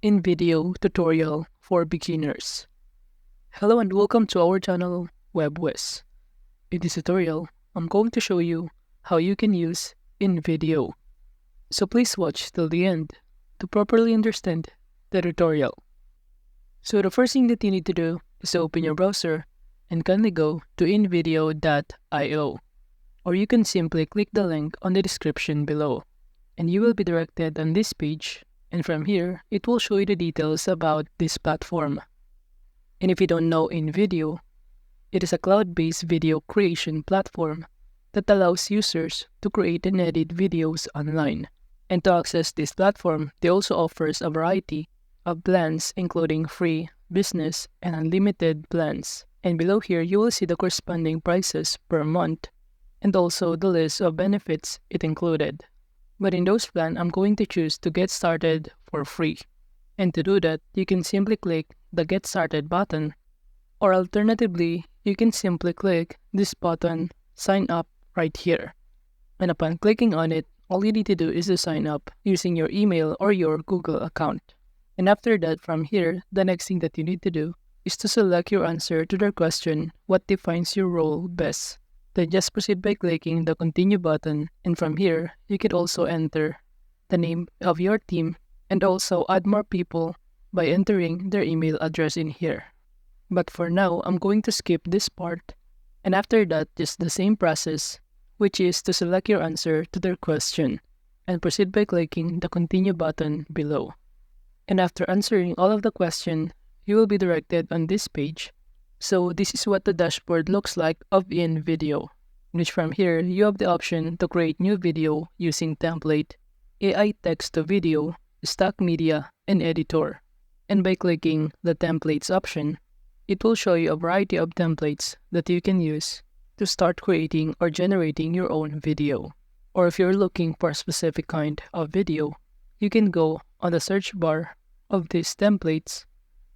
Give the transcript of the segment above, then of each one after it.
Invideo tutorial for beginners. Hello and welcome to our channel WebWiz. In this tutorial, I'm going to show you how you can use Invideo. So please watch till the end to properly understand the tutorial. So the first thing that you need to do is to open your browser and kindly go to invideo.io, or you can simply click the link on the description below and you will be directed on this page. And from here, it will show you the details about this platform. And if you don't know Invideo, it is a cloud-based video creation platform that allows users to create and edit videos online. And to access this platform, they also offers a variety of plans including free, business, and unlimited plans. And below here, you will see the corresponding prices per month and also the list of benefits it included. But in those plans, I'm going to choose to get started for free. And to do that, you can simply click the Get Started button, or alternatively, you can simply click this button, Sign Up, right here. And upon clicking on it, all you need to do is to sign up using your email or your Google account. And after that, from here, the next thing that you need to do is to select your answer to the question, what defines your role best? Then just proceed by clicking the Continue button, and from here, you can also enter the name of your team and also add more people by entering their email address in here. But for now, I'm going to skip this part, and after that, just the same process, which is to select your answer to their question and proceed by clicking the Continue button below. And after answering all of the question, you will be directed on this page. So this is what the dashboard looks like of Invideo, which from here, you have the option to create new video using template, AI text to video, stock media, and editor. And by clicking the templates option, it will show you a variety of templates that you can use to start creating or generating your own video. Or if you're looking for a specific kind of video, you can go on the search bar of these templates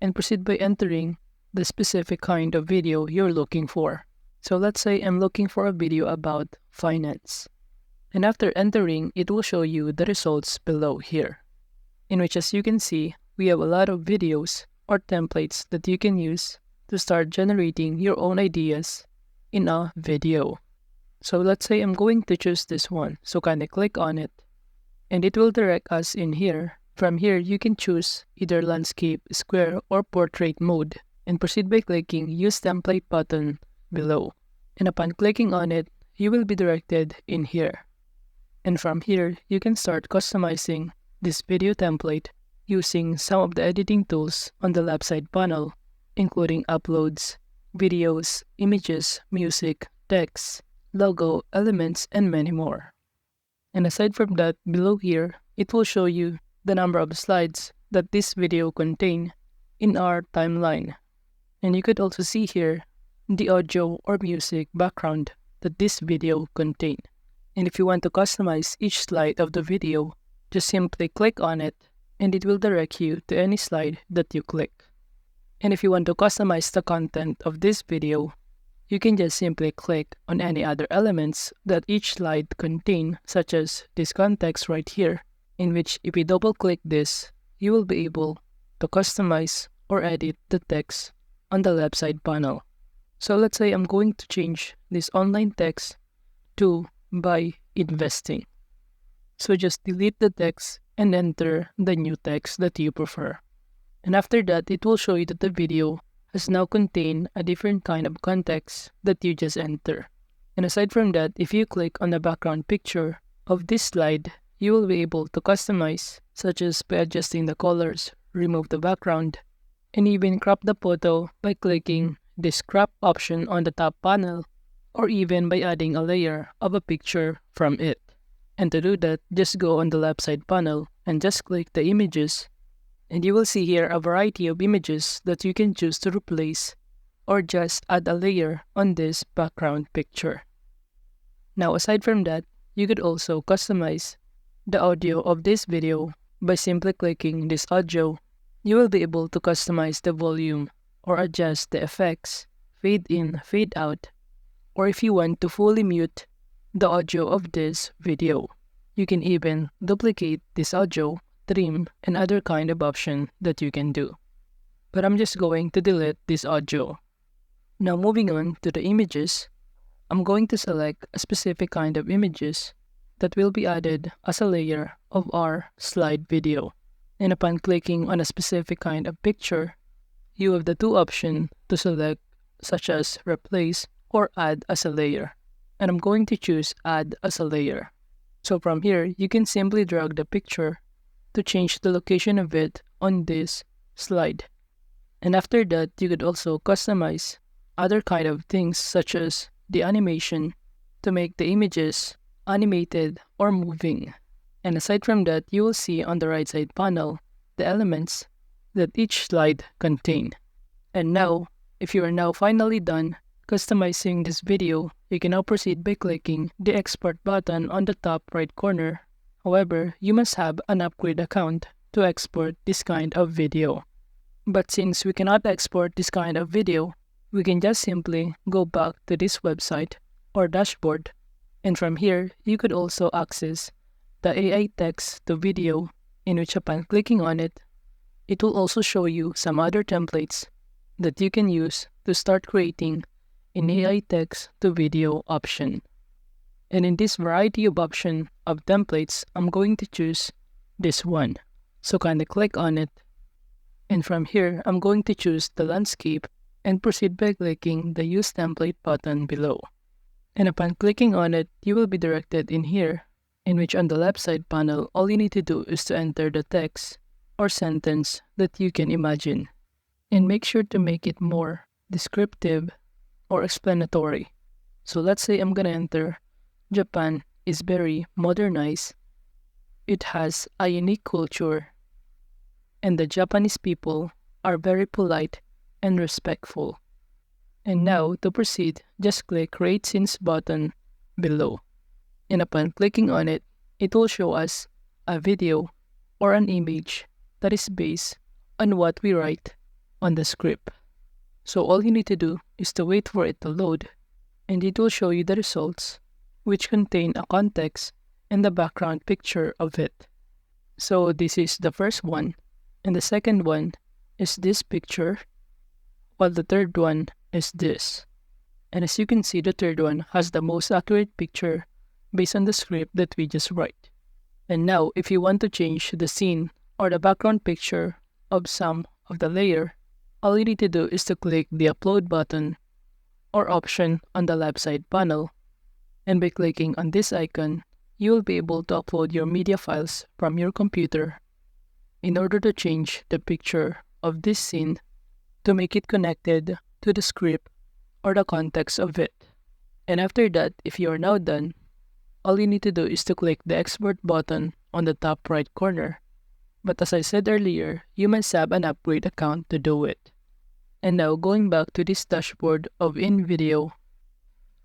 and proceed by entering the specific kind of video you're looking for. So let's say I'm looking for a video about finance. And after entering, it will show you the results below here, in which, as you can see, we have a lot of videos or templates that you can use to start generating your own ideas in a video. So let's say I'm going to choose this one. So kindly click on it and it will direct us in here. From here, you can choose either landscape, square, or portrait mode and proceed by clicking Use Template button below. And upon clicking on it, you will be directed in here. And from here, you can start customizing this video template using some of the editing tools on the left side panel, including uploads, videos, images, music, text, logo, elements, and many more. And aside from that, below here, it will show you the number of slides that this video contains in our timeline. And you could also see here the audio or music background that this video contains. And if you want to customize each slide of the video, just simply click on it and it will direct you to any slide that you click. And if you want to customize the content of this video, you can just simply click on any other elements that each slide contain, such as this context right here, in which if you double click this, you will be able to customize or edit the text on the left side panel. So let's say I'm going to change this online text to buy investing. So just delete the text and enter the new text that you prefer. And after that, it will show you that the video has now contained a different kind of context that you just enter. And aside from that, if you click on the background picture of this slide, you will be able to customize, such as by adjusting the colors, remove the background, and even crop the photo by clicking this crop option on the top panel, or even by adding a layer of a picture from it. And to do that, just go on the left side panel and just click the images, and you will see here a variety of images that you can choose to replace or just add a layer on this background picture. Now aside from that, you could also customize the audio of this video by simply clicking this audio. You will be able to customize the volume or adjust the effects, fade in, fade out, or if you want to fully mute the audio of this video. You can even duplicate this audio trim, and other kind of option that you can do. But I'm just going to delete this audio. Now moving on to the images, I'm going to select a specific kind of images that will be added as a layer of our slide video. And upon clicking on a specific kind of picture, you have the two options to select, such as replace or add as a layer. And I'm going to choose add as a layer. So from here, you can simply drag the picture to change the location of it on this slide. And after that, you could also customize other kind of things such as the animation to make the images animated or moving. And aside from that, you will see on the right side panel the elements that each slide contain. And now, if you are now finally done customizing this video, you can now proceed by clicking the export button on the top right corner. However, you must have an upgrade account to export this kind of video. But since we cannot export this kind of video, we can just simply go back to this website or dashboard, and from here, you could also access the AI text to video, in which upon clicking on it, it will also show you some other templates that you can use to start creating an AI text to video option. And in this variety of option of templates, I'm going to choose this one. So kind of click on it. And from here, I'm going to choose the landscape and proceed by clicking the Use Template button below. And upon clicking on it, you will be directed in here, in which on the left side panel, all you need to do is to enter the text or sentence that you can imagine. And make sure to make it more descriptive or explanatory. So let's say I'm gonna enter, Japan is very modernized. It has a unique culture, and the Japanese people are very polite and respectful. And now to proceed, just click Create Scenes button below. And upon clicking on it, it will show us a video or an image that is based on what we write on the script. So all you need to do is to wait for it to load, and it will show you the results, which contain a context and the background picture of it. So this is the first one, and the second one is this picture, while the third one is this. And as you can see, the third one has the most accurate picture based on the script that we just write. And now, if you want to change the scene or the background picture of some of the layer, all you need to do is to click the upload button or option on the left side panel. And by clicking on this icon, you will be able to upload your media files from your computer in order to change the picture of this scene to make it connected to the script or the context of it. And after that, if you are now done, all you need to do is to click the export button on the top right corner. But as I said earlier, you must have an upgrade account to do it. And now going back to this dashboard of Invideo,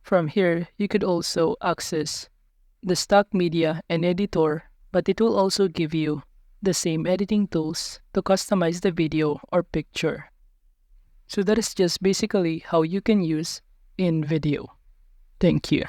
from here you could also access the stock media and editor, but it will also give you the same editing tools to customize the video or picture. So that is just basically how you can use Invideo. Thank you.